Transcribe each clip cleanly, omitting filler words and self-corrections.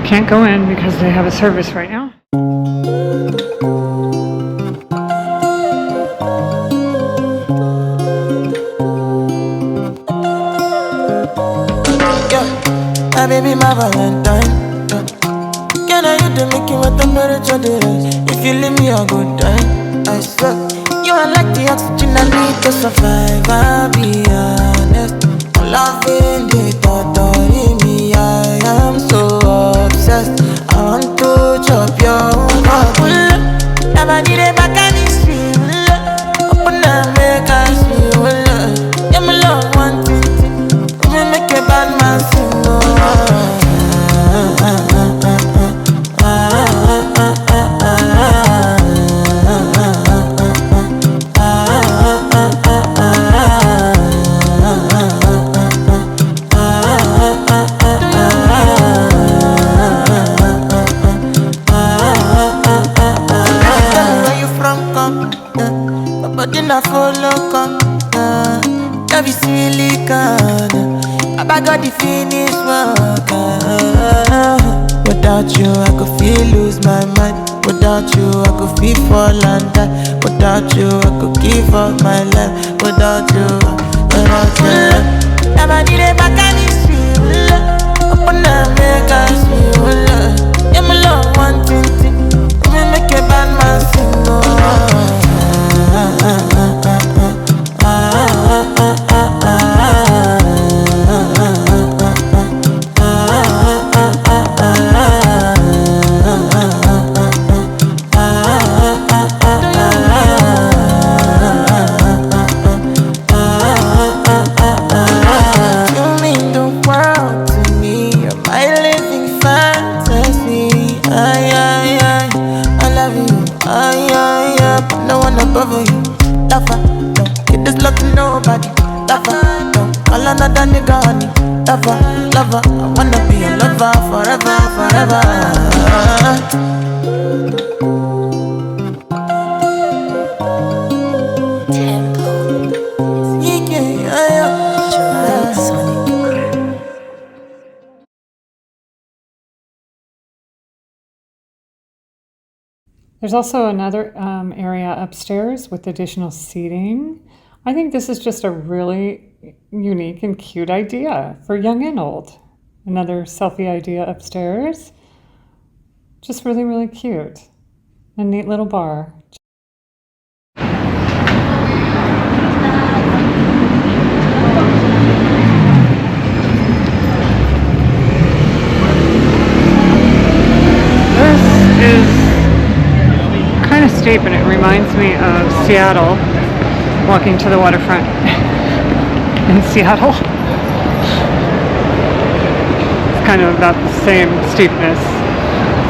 Can't go in because they have a service right now. My baby, my Valentine. Can I hit the make you what temperature it is? If you leave me a good time, I swear. You are like the oxygen I need to survive. I'll be honest. I'm loving the thought of me. I am so obsessed. I want to chop your heart. Never need a back and it's real. Open up, make us feel. Yeah, my love, one thing. We make a bad man sing. I got the finish work. Without you, I could feel lose my mind. Without you, I could feel fall and die. Without you, I could give up my life. Without you, never need a back and it's real. Open up, make us feel. Yeah, my love, one thing. We make a bad man sing. Another nigga honey, lover, I wanna be a lover forever. Tango. Yeah. There's also another area upstairs with additional seating. I think this is just a really unique and cute idea for young and old. Another selfie idea upstairs. Just really, really cute. A neat little bar. This is kind of steep and it reminds me of Seattle, walking to the waterfront in Seattle. It's kind of about the same steepness.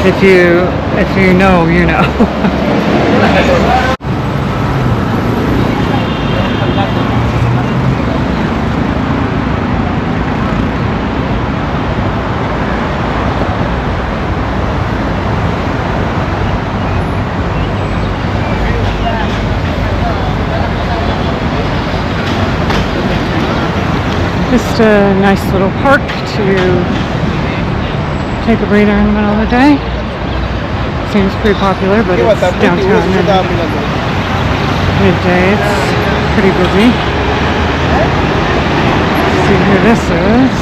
If you know, you know. Just a nice little park to take a breather in the middle of the day. Seems pretty popular, but it's downtown and midday. It's pretty busy. Let's see who this is.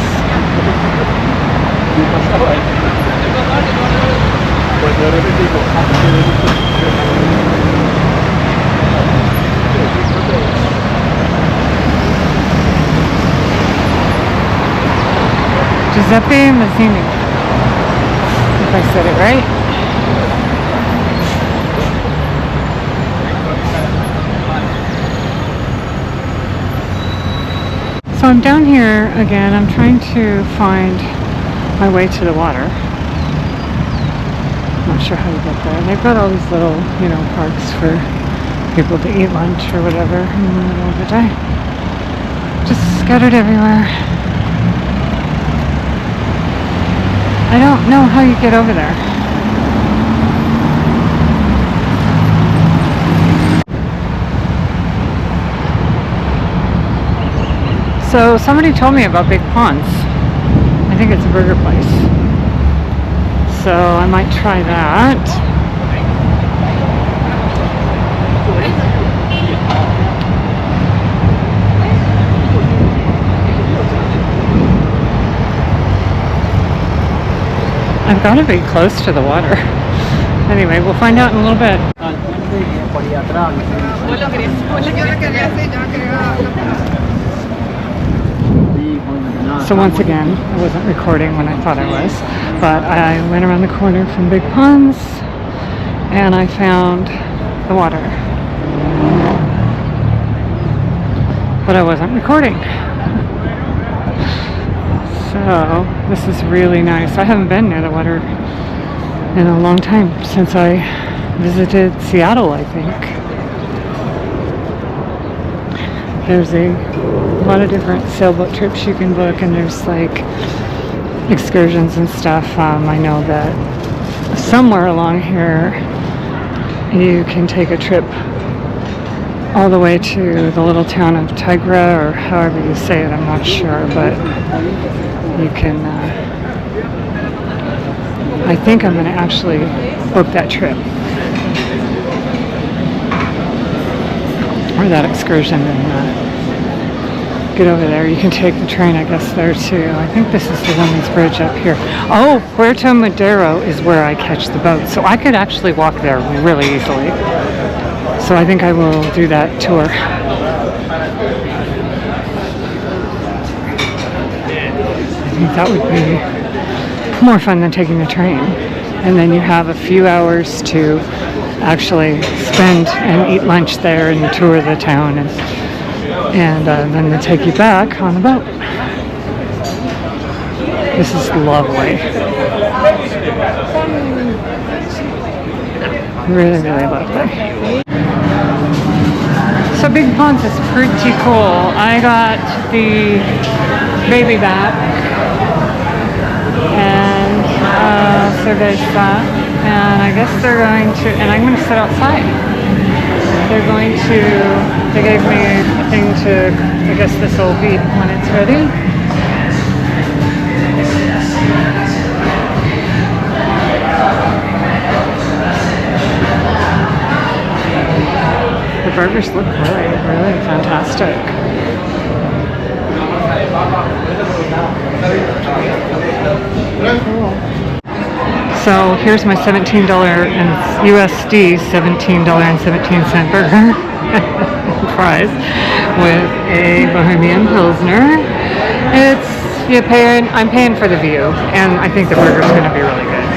Giuseppe Mazzini, if I said it right. So I'm down here again. I'm trying to find my way to the water. I'm not sure how to get there. They've got all these little, parks for people to eat lunch or whatever in the middle of the day. Just scattered everywhere. I don't know how you get over there. So somebody told me about Big Ponds. I think it's a burger place. so I might try that. I've got to be close to the water. Anyway, we'll find out in a little bit. So once again, I wasn't recording when I thought I was, but I went around the corner from Big Ponds and I found the water. But I wasn't recording. So this is really nice. I haven't been near the water in a long time, since I visited Seattle, I think. There's a lot of different sailboat trips you can book, and there's like excursions and stuff. I know that somewhere along here you can take a trip all the way to the little town of Tigra, or however you say it, I'm not sure, but you can, I think I'm going to actually book that trip, or that excursion, and get over there. You can take the train, I guess, there too. I think this is the Women's Bridge up here. Oh, Puerto Madero is where I catch the boat, so I could actually walk there really easily. So I think I will do that tour. I think that would be more fun than taking the train. And then you have a few hours to actually spend and eat lunch there and tour the town, and then they take you back on the boat. This is lovely. Really, really lovely. So Big Ponds is pretty cool. I got the baby back and cerveza, and I guess they're going to, and I'm going to sit outside. They're going to, they gave me a thing to, I guess this will beep when it's ready. The burgers look really, really fantastic. Cool. So here's my $17 and USD $17.17 burger fries with a Bohemian Pilsner. I'm paying for the view, and I think the burger's going to be really good.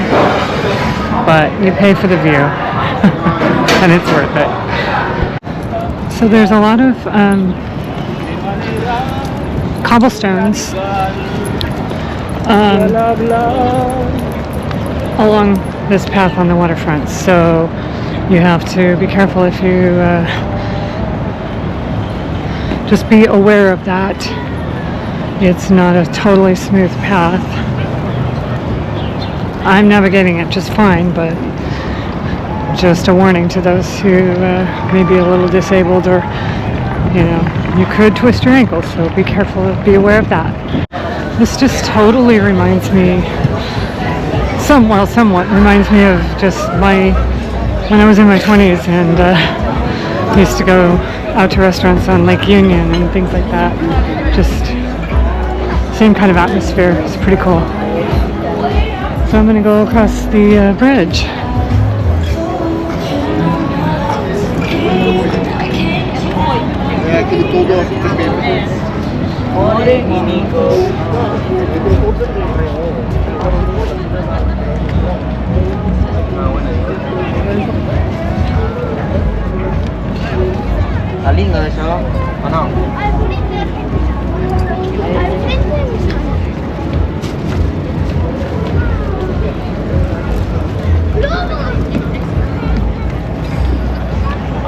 But you pay for the view, and it's worth it. So there's a lot of cobblestones along this path on the waterfront, so you have to be careful if you just be aware of that. It's not a totally smooth path. I'm navigating it just fine, but just a warning to those who may be a little disabled, or you could twist your ankle, so be careful, be aware of that. This just totally reminds me, somewhat reminds me of just when I was in my 20s and used to go out to restaurants on Lake Union and things like that. Just same kind of atmosphere. It's pretty cool. So I'm going to go across the bridge.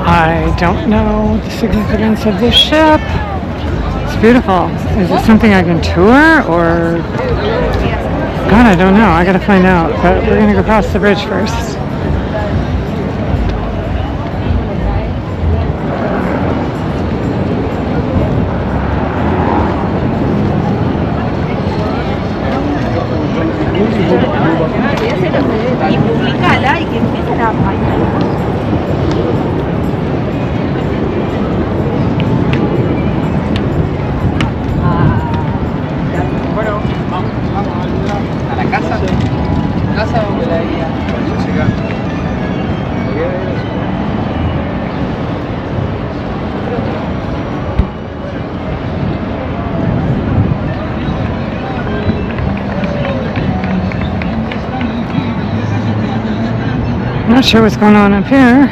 I don't know the significance of this ship. It's beautiful. Is it something I can tour, or God, I don't know. I gotta find out. But we're gonna go across the bridge first. Not sure what's going on up here.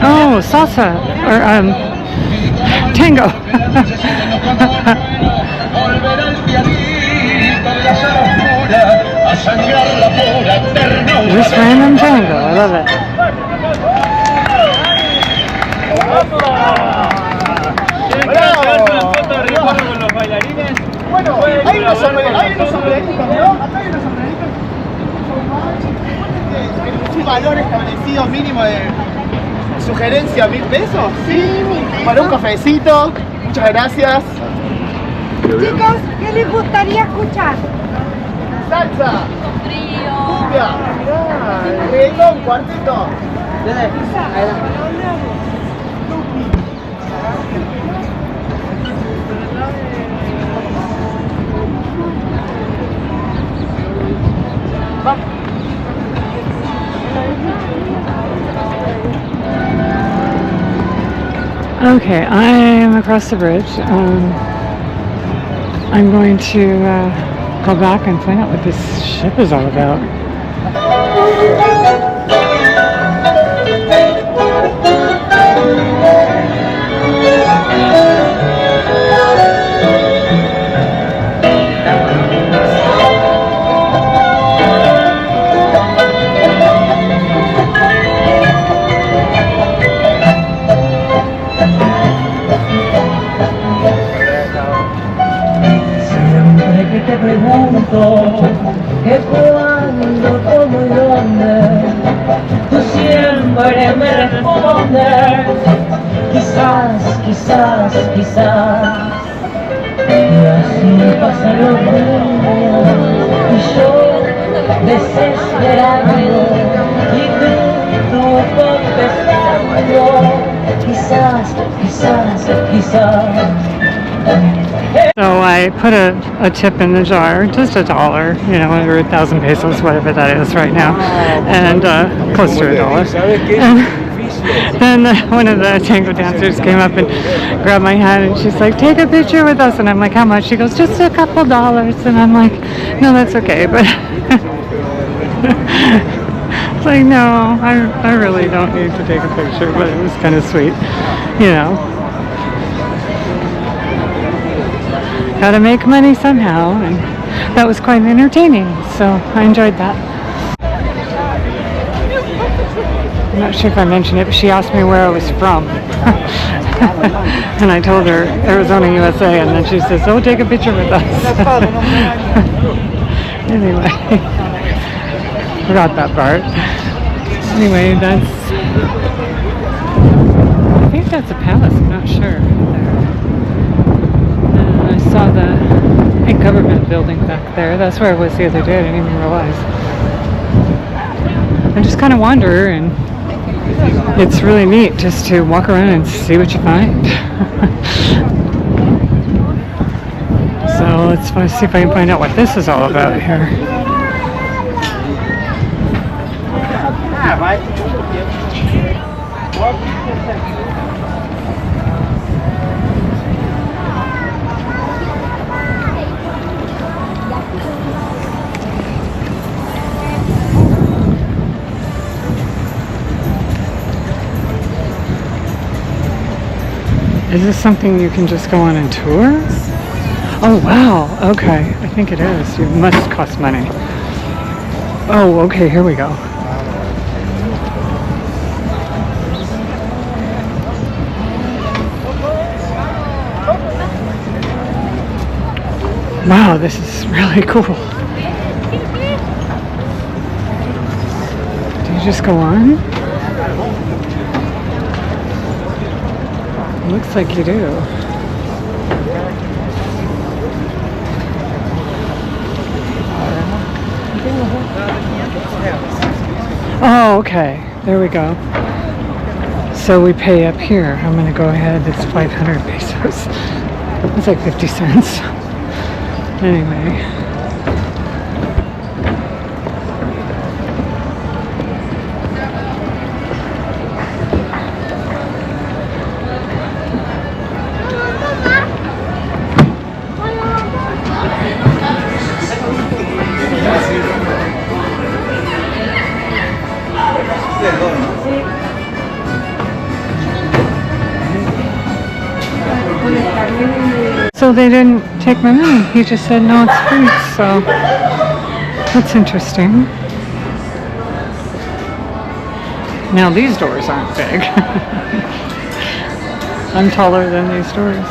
Oh, salsa or tango. Just random tango. I love it. Bueno, hay unos sombreritos, ¿no? Acá hay unos sombreritos. Un valor establecido mínimo de sugerencia, 1.000 pesos. Sí, 1.000 pesos. Para un cafecito. Muchas gracias. Chicos, ¿qué les gustaría escuchar? Salsa. Cumbia. Reggaetón, cuarteto. Okay, I am across the bridge. I'm going to go back and find out what this ship is all about. Te pregunto que cuándo, cómo y dónde, tú siempre me respondes, quizás, quizás, quizás, y así pasan los días, y yo desesperado, y tú contestando, quizás, quizás, quizás. So I put a tip in the jar, just $1, you know, or 1,000 pesos, whatever that is right now, and close to $1. And then one of the tango dancers came up and grabbed my hand, and she's like, "Take a picture with us." And I'm like, "How much?" She goes, "Just a couple dollars." And I'm like, "No, that's okay." But it's like, no, I really don't need to take a picture, but it was kind of sweet, you know. Gotta make money somehow, and that was quite entertaining, so I enjoyed that. I'm not sure if I mentioned it, but she asked me where I was from. And I told her Arizona, USA, and then she says, "Oh, take a picture with us." Anyway, forgot that part. Anyway, I think that's a palace, I'm not sure. I saw the big government building back there. That's where I was the other day. I didn't even realize. I just kind of wander, and it's really neat just to walk around and see what you find. So let's see if I can find out what this is all about here. Is this something you can just go on and tour? Oh wow, okay, I think it is. It must cost money. Oh, okay, here we go. Wow, this is really cool. Do you just go on? Looks like you do. Oh, okay. There we go. So we pay up here. I'm going to go ahead. It's 500 pesos. It's like 50 cents. Anyway. So they didn't take my money. He just said, no, it's free. So that's interesting. Now these doors aren't big. I'm taller than these doors.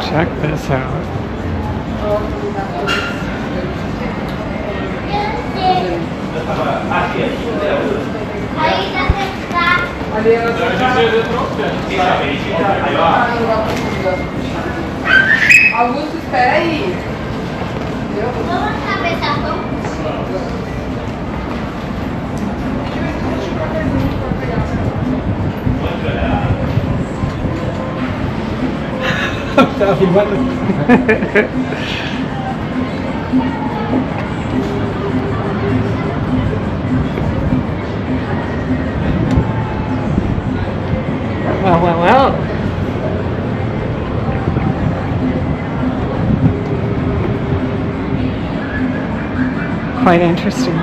Check this out. Augusto, espera aí. Vamos cabeça Estaba filmando. Well. Quite interesting.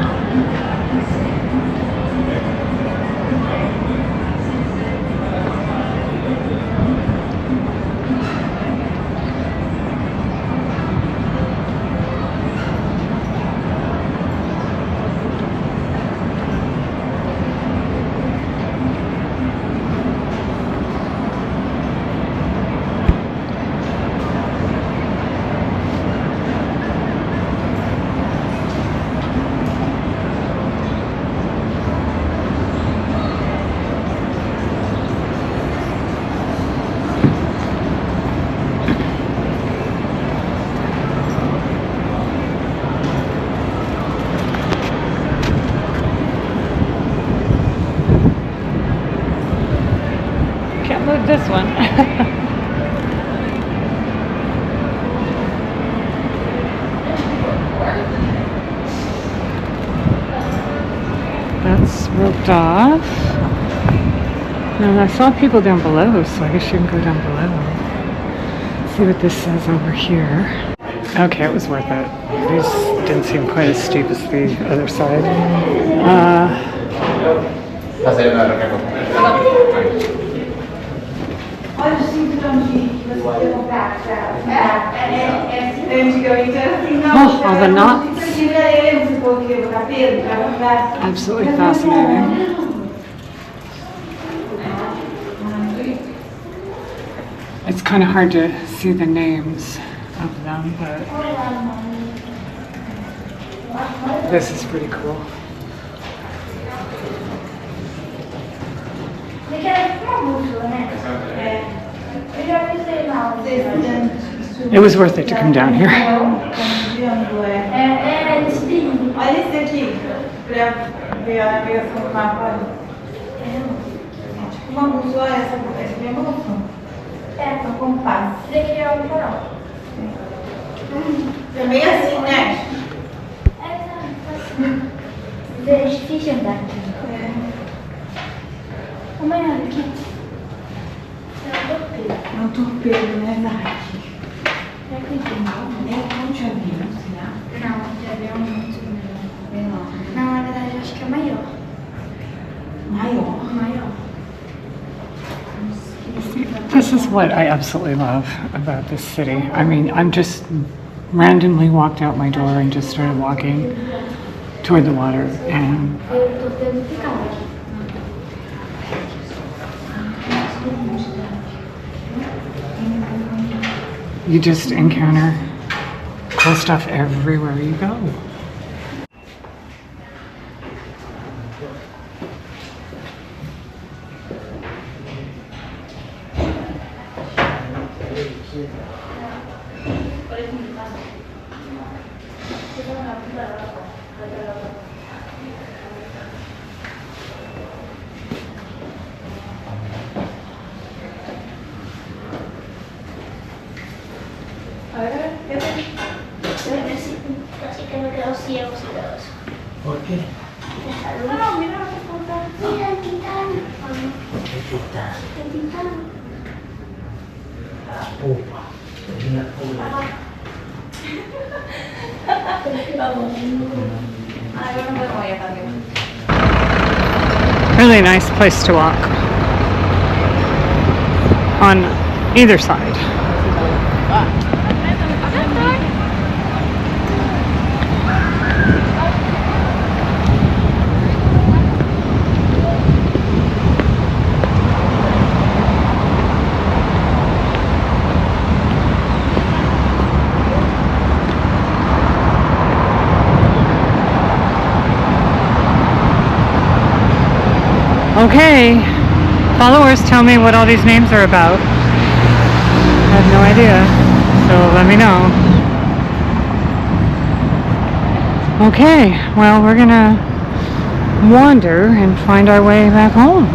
Can't move this one. That's roped off. And I saw people down below, so I guess you can go down below. See what this says over here. Okay, it was worth it. These didn't seem quite as steep as the other side. Olha os cinturãozinhos que você tem comprado, é antigamente era assim, não. Oh, all the knots. Você coloquei o cabelo para comprar. Absolutely fascinating. It's kind of hard to see the names of them, but this is pretty cool. It was worth it to come down here. Olha esse aqui, para ver a navegação do mapa. É tipo uma bússola, essa aqui é a bússola. É, um compasso. Esse aqui é o farol. Também assim, né? É difícil andar aqui. Amanhã aqui. É um torpedo, né, Nath? Será que tem mal? É um de avião, será? Não, de avião muito menor. Não, na verdade, eu acho que é maior. Maior? Maior. This is what I absolutely love about this city. I mean, I'm just randomly walked out my door and just started walking toward the water, and Eu tô tendo que ficar aqui. you just encounter cool stuff everywhere you go. Así que me quedo ciegos y todos. ¿Por qué? No, mira lo que falta. Mira el titán. ¿Qué titán? El titán. La pupa. Es una pupa. Vamos. Ay, bueno, me voy a cambiar. Really nice place to walk on either side. Okay, followers tell me what all these names are about. I have no idea, so let me know. Okay, well, we're gonna wander and find our way back home.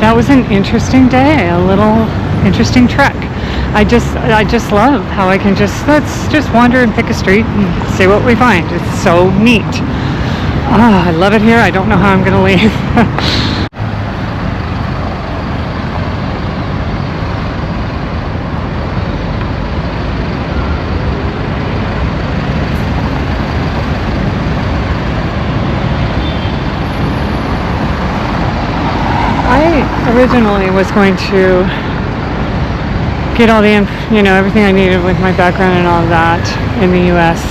That was an interesting day, a little interesting trek. I just love how I can let's just wander and pick a street and see what we find. It's so neat. Ah, I love it here. I don't know how I'm gonna leave. I originally was going to get all the, everything I needed with my background and all of that in the U.S.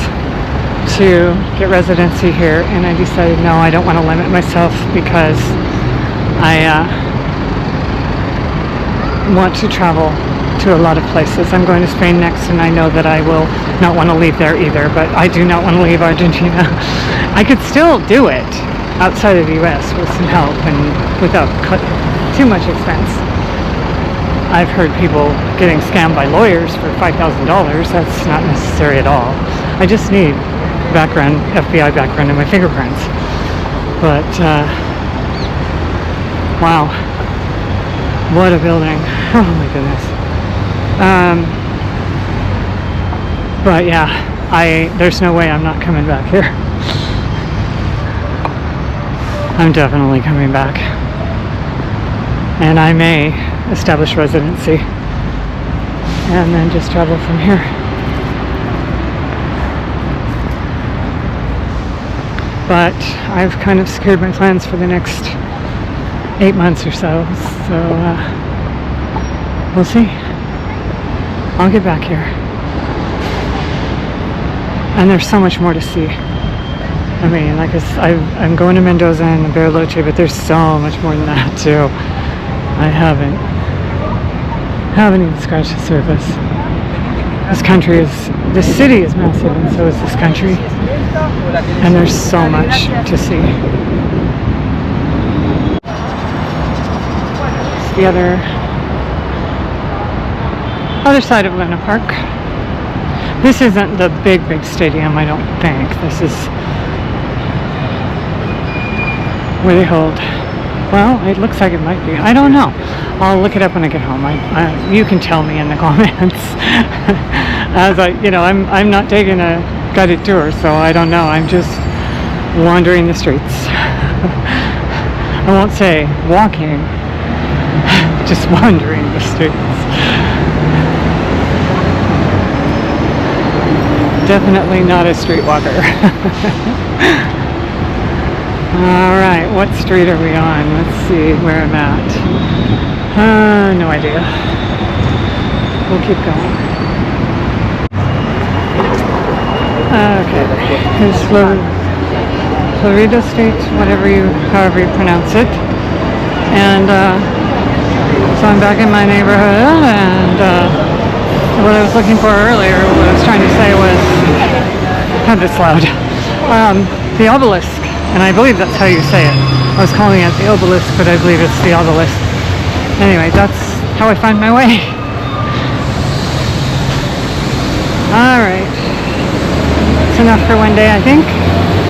to get residency here, and I decided no, I don't want to limit myself because I want to travel to a lot of places. I'm going to Spain next, and I know that I will not want to leave there either, but I do not want to leave Argentina. I could still do it outside of the US with some help and without too much expense. I've heard people getting scammed by lawyers for $5,000. That's not necessary at all. I just need background, FBI background, and my fingerprints. But wow, what a building! Oh my goodness. But yeah, there's no way I'm not coming back here. I'm definitely coming back, and I may establish residency and then just travel from here. But I've kind of secured my plans for the next 8 months or so, we'll see. I'll get back here. And there's so much more to see. I mean, like I'm going to Mendoza and Bariloche, but there's so much more than that too. I haven't even scratched the surface. This city is massive, and so is this country. And there's so much to see. It's the other side of Luna Park. This isn't the big stadium, I don't think. This is where they hold. Well, it looks like it might be. I don't know. I'll look it up when I get home. You can tell me in the comments. As I'm not taking a guided tour, so I don't know. I'm just wandering the streets. I won't say walking, just wandering the streets. Definitely not a streetwalker. Alright, what street are we on? Let's see where I'm at. No idea. We'll keep going. Okay, here's Florida State, however you pronounce it. And so I'm back in my neighborhood, and what I was looking for earlier, what I was trying to say was, God, it's loud. The obelisk, and I believe that's how you say it. I was calling it the obelisk, but I believe it's the obelisk. Anyway, that's how I find my way. Alright. It's enough for one day, I think.